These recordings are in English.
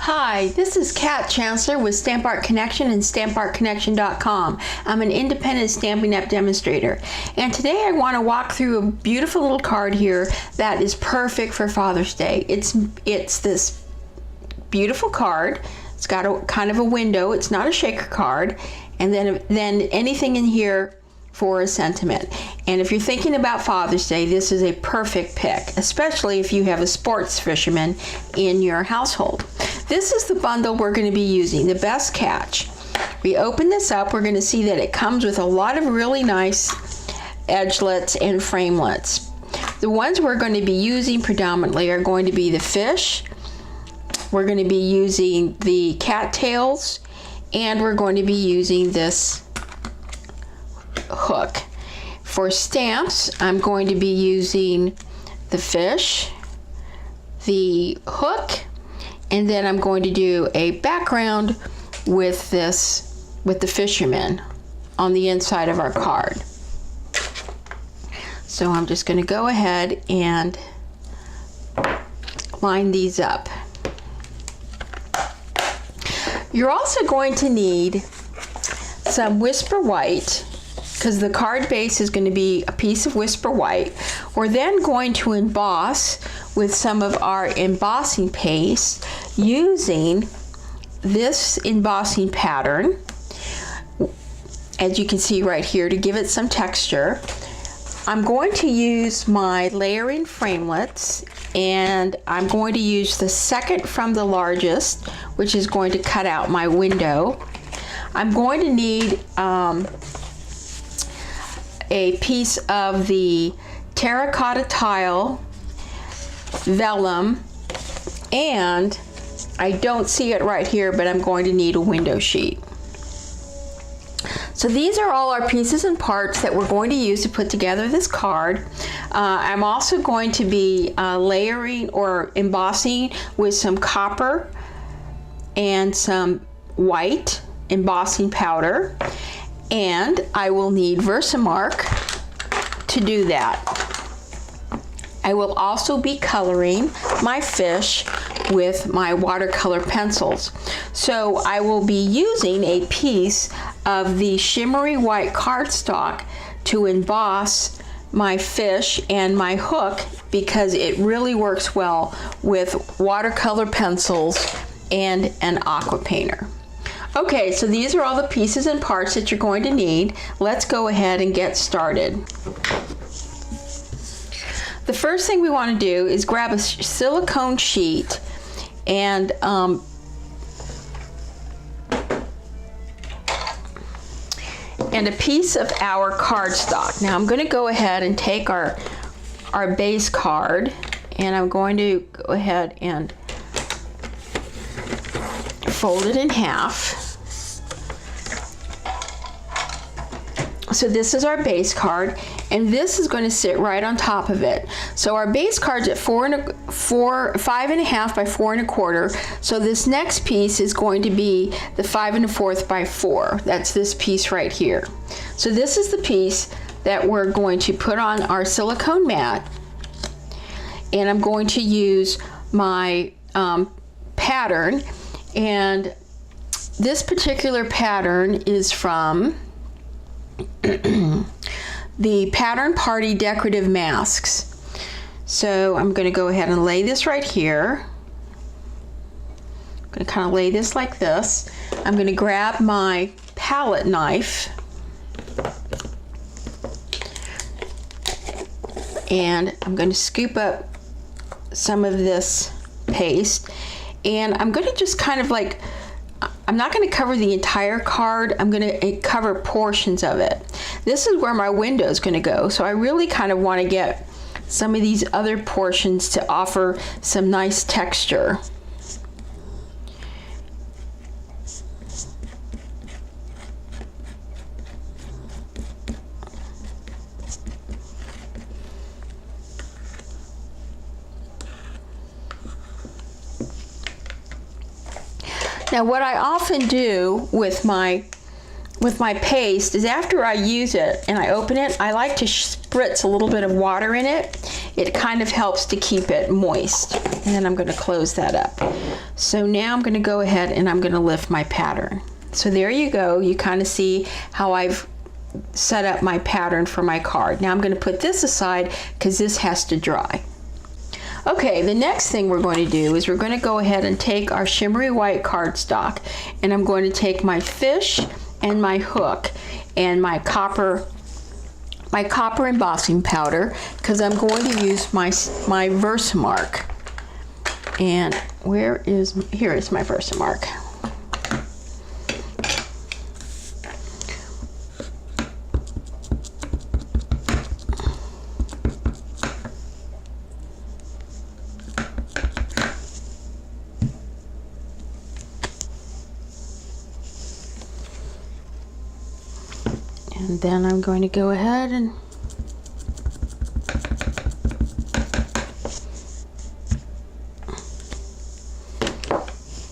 Hi, this is Kat Chancellor with Stamp Art Connection and StampArtConnection.com. I'm an independent Stampin' Up! Demonstrator, and today I want to walk through a beautiful little card here that is perfect for Father's Day. It's this beautiful card. It's got a kind of a window. It's not a shaker card, and then anything in here for a sentiment. And if you're thinking about Father's Day, this is a perfect pick, especially if you have a sports fisherman in your household. This is the bundle we're going to be using, the Best Catch. We open this up, we're going to see that it comes with a lot of really nice edgelets and framelets. The ones we're going to be using predominantly are going to be the fish, we're going to be using the cattails, and we're going to be using this hook. For stamps, I'm going to be using the fish, the hook, and then I'm going to do a background with the fisherman on the inside of our card. So I'm just going to go ahead and line these up. You're also going to need some Whisper White, because the card base is going to be a piece of Whisper White. We're then going to emboss with some of our embossing paste using this embossing pattern, as you can see right here, to give it some texture. I'm going to use my layering framelets, and I'm going to use the second from the largest, which is going to cut out my window. I'm going to need a piece of the terracotta tile vellum, and I don't see it right here, but I'm going to need a window sheet. So these are all our pieces and parts that we're going to use to put together this card. I'm also going to be layering or embossing with some copper and some white embossing powder, and I will need Versamark to do that. I will also be coloring my fish with my watercolor pencils. So I will be using a piece of the shimmery white cardstock to emboss my fish and my hook, because it really works well with watercolor pencils and an aqua painter. Okay, so these are all the pieces and parts that you're going to need. Let's go ahead and get started. The first thing we want to do is grab a silicone sheet and a piece of our cardstock. Now I'm going to go ahead and take our base card, and I'm going to go ahead and fold it in half. So this is our base card, and this is going to sit right on top of it. So our base card's at 5.5 by 4 1/4. So this next piece is going to be the 5 1/4 by 4. That's this piece right here. So this is the piece that we're going to put on our silicone mat, and I'm going to use my pattern, and this particular pattern is from the Pattern Party Decorative Masks. So I'm going to go ahead and lay this right here. I'm going to kind of lay this like this. I'm going to grab my palette knife, and I'm going to scoop up some of this paste, and I'm going to just kind of like, I'm not going to cover the entire card, I'm going to cover portions of it. This is where my window is going to go, so I really kind of want to get some of these other portions to offer some nice texture. Now what I often do with my paste is, after I use it and I open it, I like to spritz a little bit of water in it it kind of helps to keep it moist. And then I'm going to close that up. So now I'm going to go ahead and I'm going to lift my pattern. So there you go. You kind of see how I've set up my pattern for my card. Now I'm going to put this aside because this has to dry. Okay, the next thing we're going to do is we're going to go ahead and take our shimmery white cardstock, and I'm going to take my fish and my hook and my copper embossing powder, because I'm going to use my Versamark. And here is my Versamark. And then I'm going to go ahead and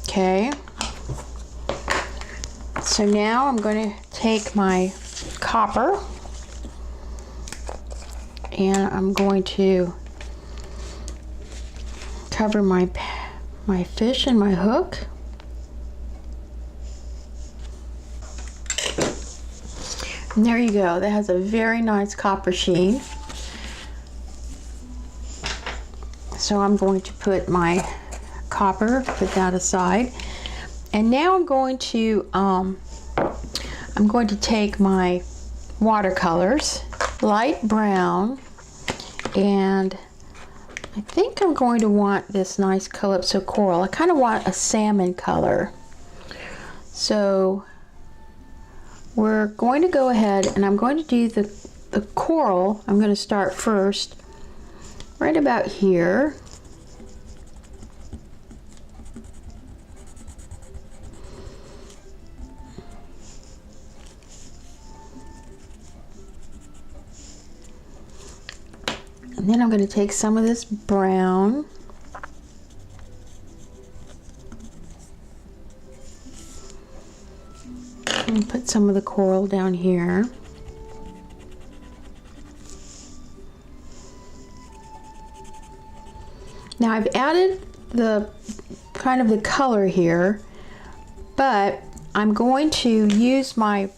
okay. So now I'm going to take my copper and I'm going to cover my fish and my hook. And there you go. That has a very nice copper sheen. So I'm going to put my copper, put that aside. And now I'm going to take my watercolors, light brown, and I think I'm going to want this nice Calypso coral. I kind of want a salmon color. So we're going to go ahead and I'm going to do the coral. I'm going to start first right about here. And then I'm going to take some of this brown and put some of the coral down here. Now I've added the kind of the color here, but I'm going to use my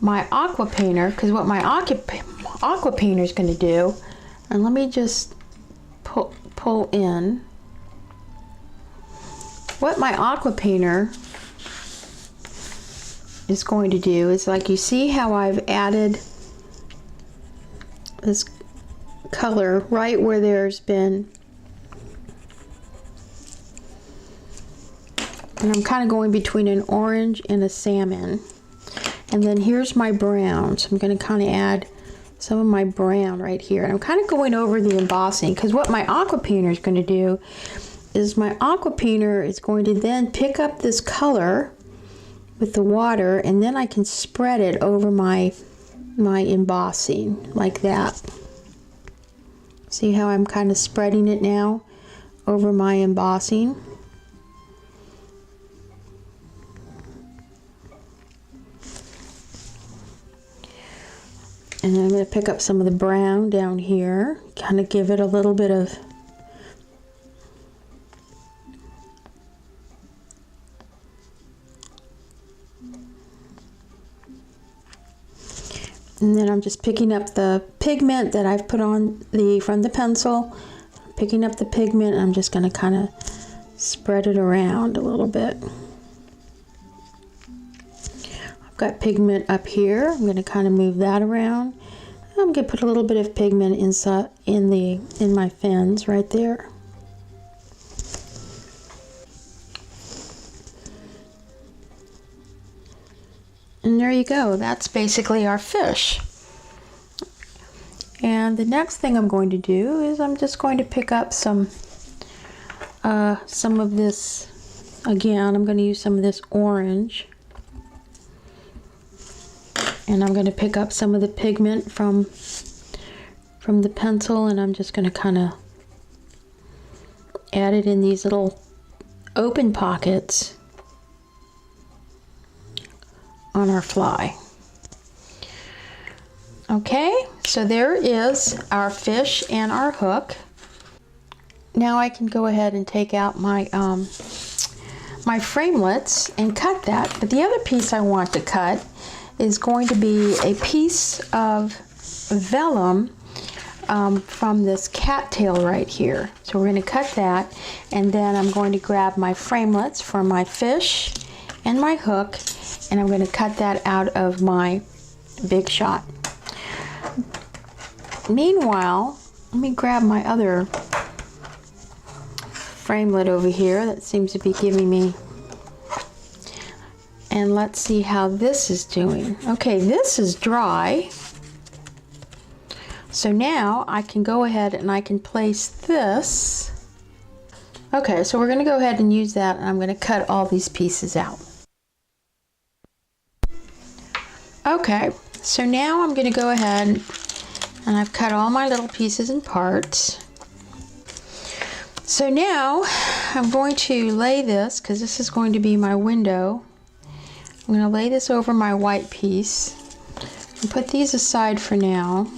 aqua painter, because what my aqua painter is going to do, and let me just pull in. What my aqua painter is going to do is, like, you see how I've added this color right where there's been, and I'm kind of going between an orange and a salmon. And then here's my brown, so I'm going to kind of add some of my brown right here. And I'm kind of going over the embossing, because what my aqua painter is going to do is my aqua painter is going to then pick up this color with the water, and then I can spread it over my embossing like that. See how I'm kind of spreading it now over my embossing? And then I'm going to pick up some of the brown down here, kind of give it a little bit of and then I'm just picking up the pigment that I've put on from the pencil, picking up the pigment, and I'm just going to kind of spread it around a little bit. I've got pigment up here. I'm going to kind of move that around. I'm going to put a little bit of pigment inside in my fins right there. And there you go. That's basically our fish. And the next thing I'm going to do is I'm just going to pick up some of this. Again, I'm going to use some of this orange. And I'm going to pick up some of the pigment from the pencil, and I'm just going to kind of add it in these little open pockets on our fly. Okay, so there is our fish and our hook. Now I can go ahead and take out my my framelits and cut that. But the other piece I want to cut is going to be a piece of vellum from this cattail right here. So we're going to cut that, and then I'm going to grab my framelits for my fish and my hook, and I'm going to cut that out of my Big Shot. Meanwhile, let me grab my other framelit over here that seems to be giving me, and let's see how this is doing. Okay, this is dry. So now I can go ahead and I can place this. Okay, so we're going to go ahead and use that, and I'm going to cut all these pieces out. Okay, so now I'm going to go ahead and I've cut all my little pieces and parts. So now I'm going to lay this, because this is going to be my window. I'm going to lay this over my white piece and put these aside for now.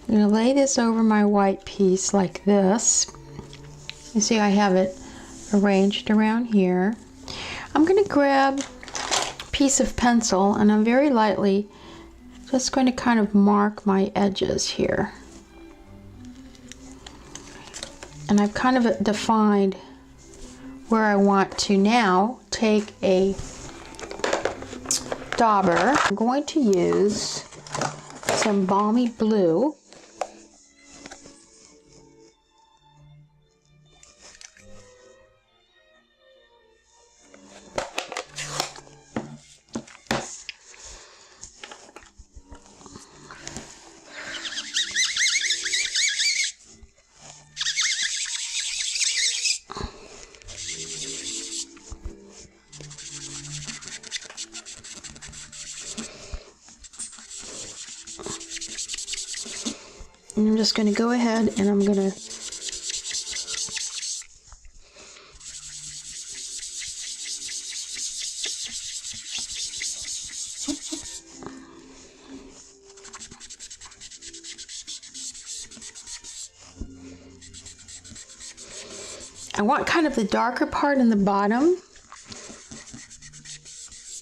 I'm going to lay this over my white piece like this. You see I have it arranged around here. I'm going to grab a piece of pencil, and I'm very lightly just going to kind of mark my edges here. And I've kind of defined where I want to now take a dauber. I'm going to use some Balmy Blue. And I'm just going to go ahead and I'm going to I want kind of the darker part in the bottom.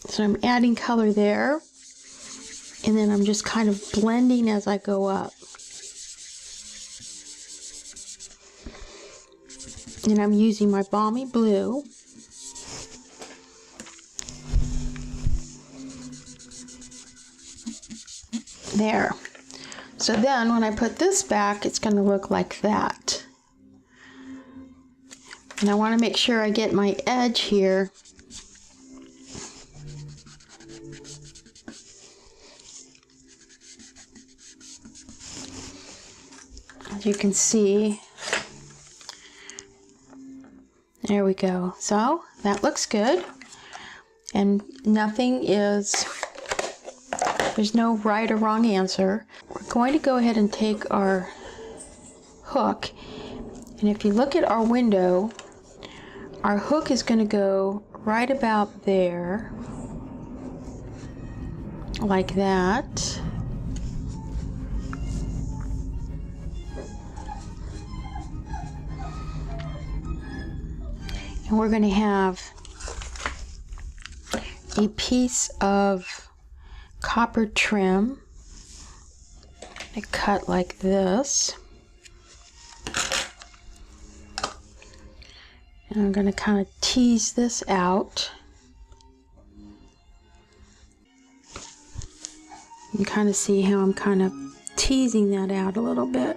So I'm adding color there. And then I'm just kind of blending as I go up. And I'm using my Balmy Blue. There. So then when I put this back, it's going to look like that. And I want to make sure I get my edge here. As you can see, there we go. So that looks good. And there's no right or wrong answer. We're going to go ahead and take our hook. And if you look at our window, our hook is going to go right about there, like that. And we're going to have a piece of copper trim to cut like this. And I'm going to kind of tease this out. You can kind of see how I'm kind of teasing that out a little bit.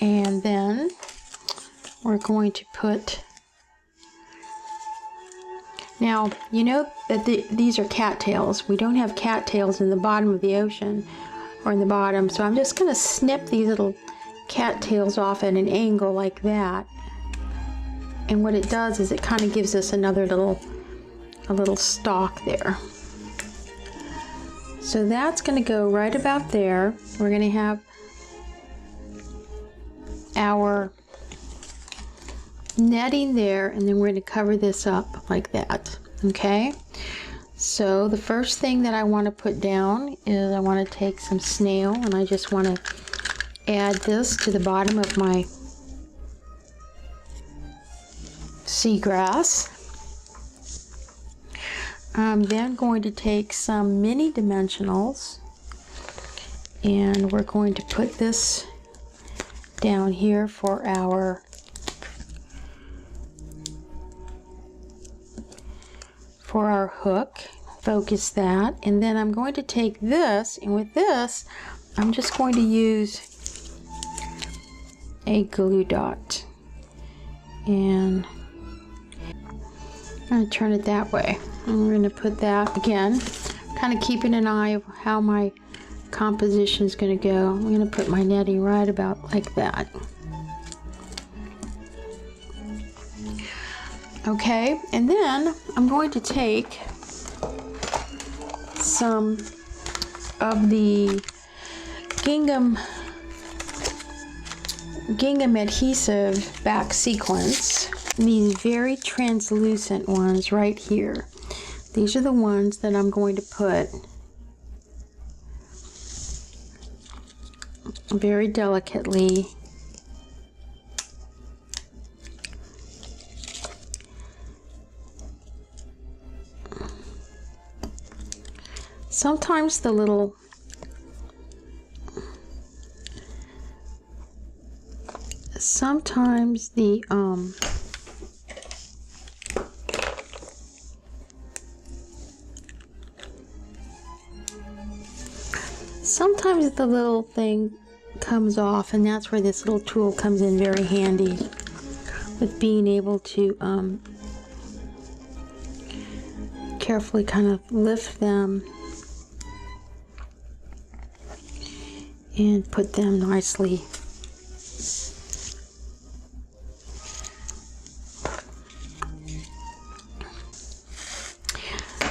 And then we're going to put, now you know that these are cattails. We don't have cattails in the bottom of the ocean or in the bottom, so I'm just going to snip these little cattails off at an angle like that. And what it does is it kind of gives us another little stalk there. So that's going to go right about there. We're going to have our netting there, and then we're going to cover this up like that. Okay, so the first thing that I want to put down is I want to take some snail, and I just want to add this to the bottom of my seagrass. I'm then going to take some mini dimensionals, and we're going to put this down here for our hook. Focus that, and then I'm going to take this, and with this I'm just going to use a glue dot, and I'm going to turn it that way. And we're going to put that again, kind of keeping an eye of how my composition is going to go. I'm going to put my netting right about like that. Okay, and then I'm going to take some of the gingham adhesive back sequins, these very translucent ones right here. These are the ones that I'm going to put very delicately sometimes the little sometimes the little thing comes off, and that's where this little tool comes in very handy with being able to carefully kind of lift them and put them nicely.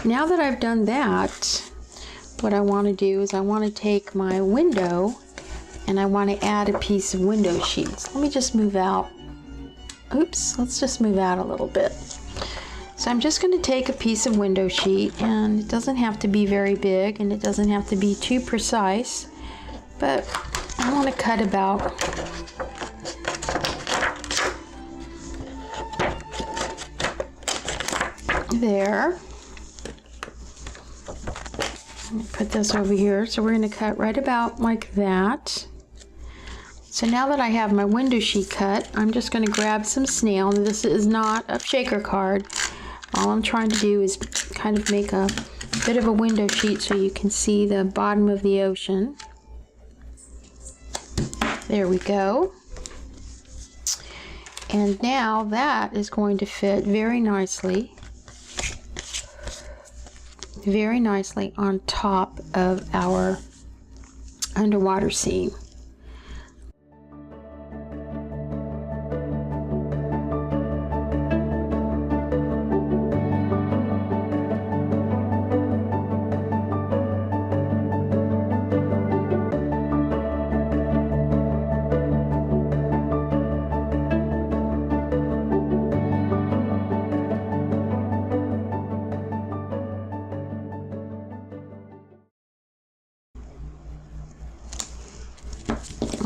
Now that I've done that, what I want to do is I want to take my window and I want to add a piece of window sheets. Let me just move out. Oops, let's just move out a little bit. So I'm just going to take a piece of window sheet, and it doesn't have to be very big and it doesn't have to be too precise, but I want to cut about there. Put this over here. So we're going to cut right about like that. So now that I have my window sheet cut, I'm just going to grab some snail. And this is not a shaker card. All I'm trying to do is kind of make a bit of a window sheet so you can see the bottom of the ocean. There we go. And now that is going to fit very nicely on top of our underwater scene.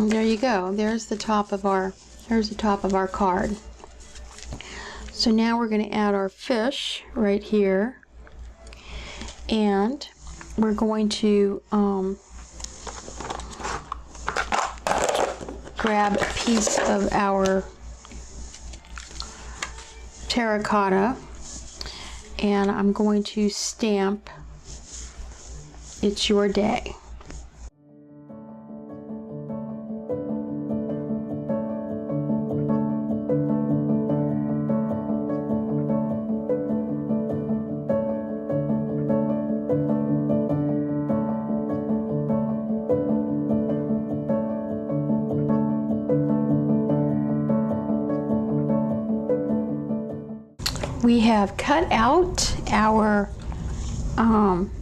And there you go. There's the top of our card. So now we're going to add our fish right here, and we're going to grab a piece of our terracotta, and I'm going to stamp "It's Your Day." We have cut out our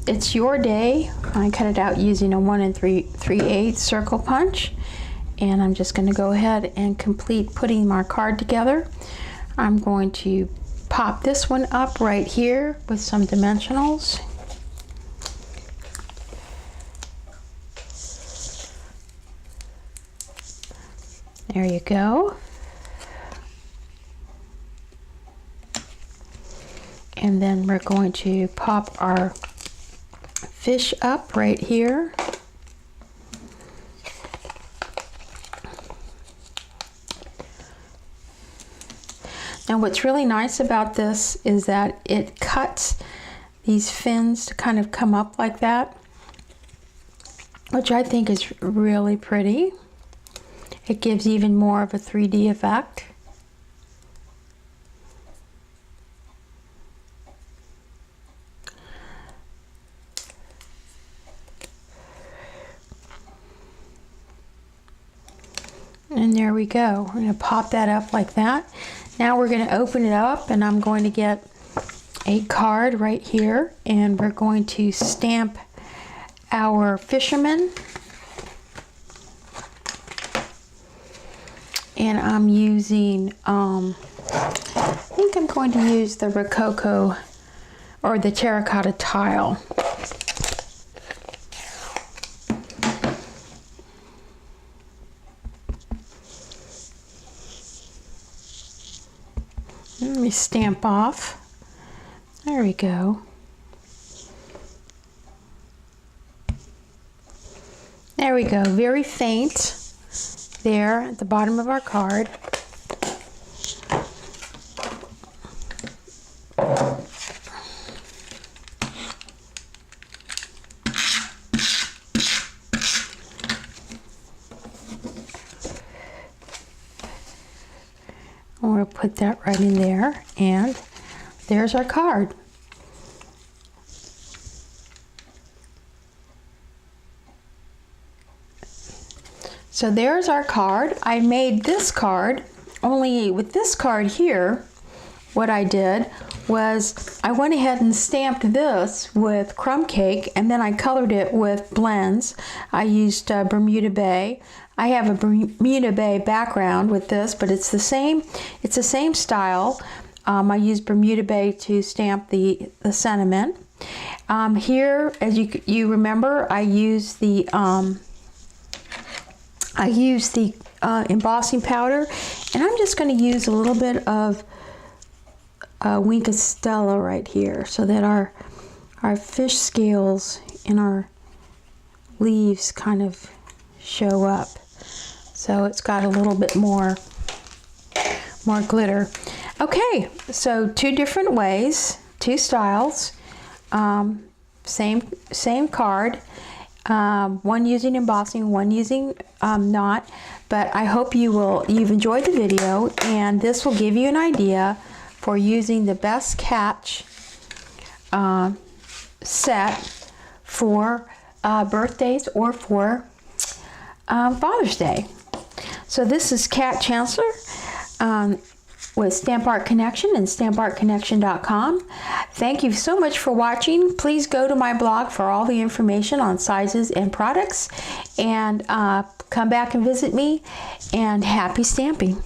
"It's Your Day." I cut it out using a 1 3/8 circle punch, and I'm just going to go ahead and complete putting our card together. I'm going to pop this one up right here with some dimensionals. There you go. And then we're going to pop our fish up right here. Now what's really nice about this is that it cuts these fins to kind of come up like that, which I think is really pretty. It gives even more of a 3D effect. And there we go. We're going to pop that up like that. Now we're going to open it up, and I'm going to get a card right here, and we're going to stamp our fisherman. And I'm using, I think I'm going to use the Rococo or the terracotta tile. Let me stamp off. There we go. There we go. Very faint there at the bottom of our card. We'll put that right in there, and there's our card. So there's our card. I made this card, only with this card here, what I did was I went ahead and stamped this with crumb cake, and then I colored it with blends. I used Bermuda Bay. I have a Bermuda Bay background with this, but it's the same style. I used Bermuda Bay to stamp the sentiment. Here, as you remember, I used the embossing powder, and I'm just going to use a little bit of Wink of Stella right here, so that our fish scales and our leaves kind of show up. So it's got a little bit more glitter. Okay, so two different ways, two styles, same card. One using embossing, one using not. But I hope you've enjoyed the video, and this will give you an idea for using the Best Catch set for birthdays or for Father's Day. So this is Kat Chancellor with Stamp Art Connection and StampArtConnection.com. Thank you so much for watching. Please go to my blog for all the information on sizes and products, and come back and visit me, and happy stamping.